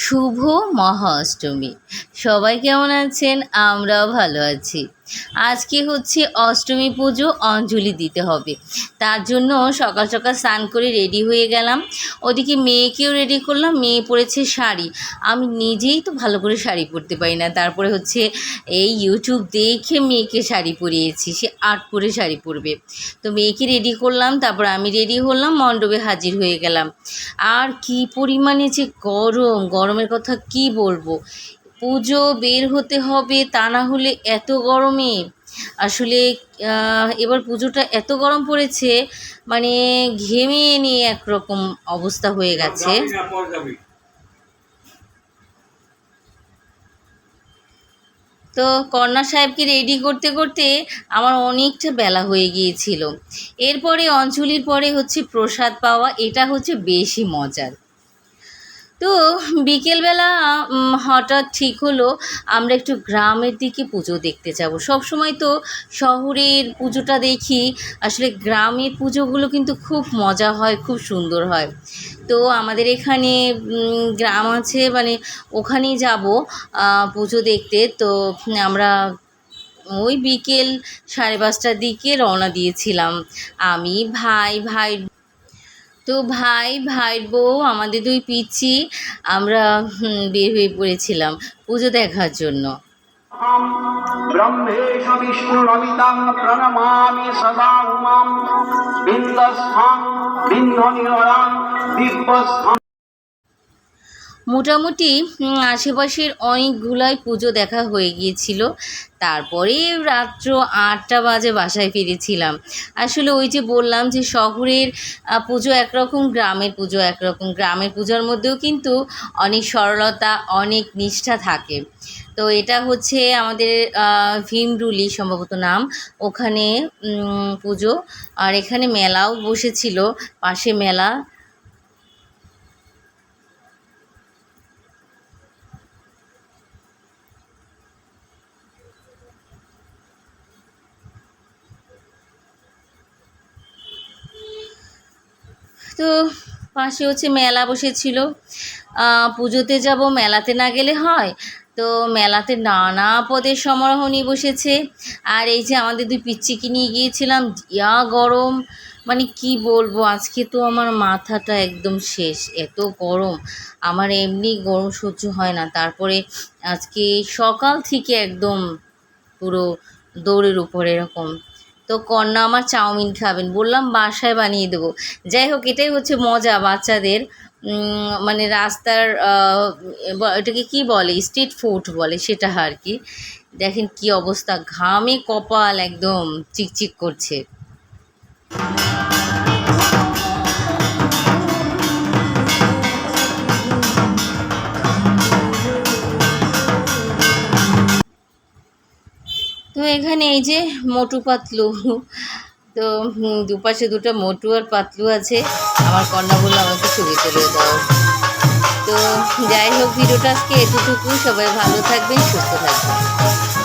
শুভ মহা অষ্টমী। সবাই কেমন আছেন? আমরাও ভালো আছি। আজকে হচ্ছে অষ্টমী পুজো, অঞ্জলি দিতে হবে। তার জন্য সকাল সকাল স্নান করে রেডি হয়ে গেলাম। ওদিকে মেয়েকেও রেডি করলাম। মেয়ে পরেছে শাড়ি। আমি নিজেই তো ভালো করে শাড়ি পরতে পারি না। তারপরে হচ্ছে এই ইউটিউব দেখে মেয়েকে শাড়ি পরিয়েছি। সে আর্ট পরে শাড়ি পরবে। তো মেয়েকে রেডি করলাম, তারপর আমি রেডি হলাম, মণ্ডপে হাজির হয়ে গেলাম। আর কি পরিমাণে যে গরমের কথা কি বলবো। পুজো বের হতে হবে, তা না হলে এত গরমে আসলে এবার পুজোটা এত গরম পড়েছে, মানে ঘেমে নিয়ে একরকম অবস্থা হয়ে গেছে। তো কন্যা সাহেবকে রেডি করতে করতে আমার অনেকটা বেলা হয়ে গিয়েছিল। এরপরে অঞ্জলির পরে হচ্ছে প্রসাদ পাওয়া, এটা হচ্ছে বেশি মজার। তো বিকেলবেলা হঠাৎ ঠিক হলো আমরা একটু গ্রামের দিকে পুজো দেখতে যাব। সবসময় তো শহরের পুজোটা দেখি, আসলে গ্রামের পুজোগুলো কিন্তু খুব মজা হয়, খুব সুন্দর হয়। তো আমাদের এখানে গ্রাম আছে, মানে ওখানেই যাব পুজো দেখতে। তো আমরা ওই বিকেল 5:30টার দিকে রওনা দিয়েছিলাম। আমি, ভাই, তো ভাইয়ের বউ, আমাদের 2 পিচ্চি, আমরা বের হয়ে পড়েছিলাম পুজো দেখার জন্য। ব্রহ্মেশ বিষ্ণুরমিতাং প্রণমামি সদা উমাম বিন্দস্থাং বিন্ধনিরাং দিব্যস্থাং। মোটামুটি আশেপাশের অনেকগুলাই পুজো দেখা হয়ে গিয়েছিল। তারপরে রাত্র 8টা বাজে বাসায় ফিরেছিলাম। আসলে ওই যে বললাম যে শহরের পুজো একরকম, গ্রামের পুজো একরকম। গ্রামের পূজার মধ্যেও কিন্তু অনেক সরলতা, অনেক নিষ্ঠা থাকে। তো এটা হচ্ছে আমাদের ভীমরুলি সম্ভবত নাম, ওখানে পুজো। আর এখানে মেলাও বসেছিল, পাশে মেলা। তো পাশে হচ্ছে মেলা বসেছিল। পুজোতে যাব, মেলাতে না গেলে হয়? তো মেলাতে নানা পদের সমারোহ নিয়ে বসেছে। আর এই যে আমাদের 2 পিচ্চিকে নিয়ে গিয়েছিলাম, ইয়া গরম, মানে কি বলবো। আজকে তো আমার মাথাটা একদম শেষ, এত গরম। আমার এমনি গরম সহ্য হয় না, তারপরে আজকে সকাল থেকে একদম পুরো দৌড়ের উপর এরকম। তো কন্যা আমার চাউমিন খাবেন, বললাম বাসায় বানিয়ে দেবো। যাই হোক, এটাই হচ্ছে মজা বাচ্চাদের। মানে রাস্তার এটাকে কি বলে, স্ট্রিট ফুড বলে, সেটা আর কি। দেখেন কি অবস্থা, ঘামে কপাল একদম চিকচিক করছে। তো এখানে এই যে মোটু পাতলু, তো দুপাশে 2টা মোটু আর পাতলু আছে। আমার কন্যা বললো আমাকে ছবি তুলে দাও। তো যাই হোক, ভিডিওটা আজকে এতটুকু। সবাই ভালো থাকবেন, সুস্থ থাকবেন।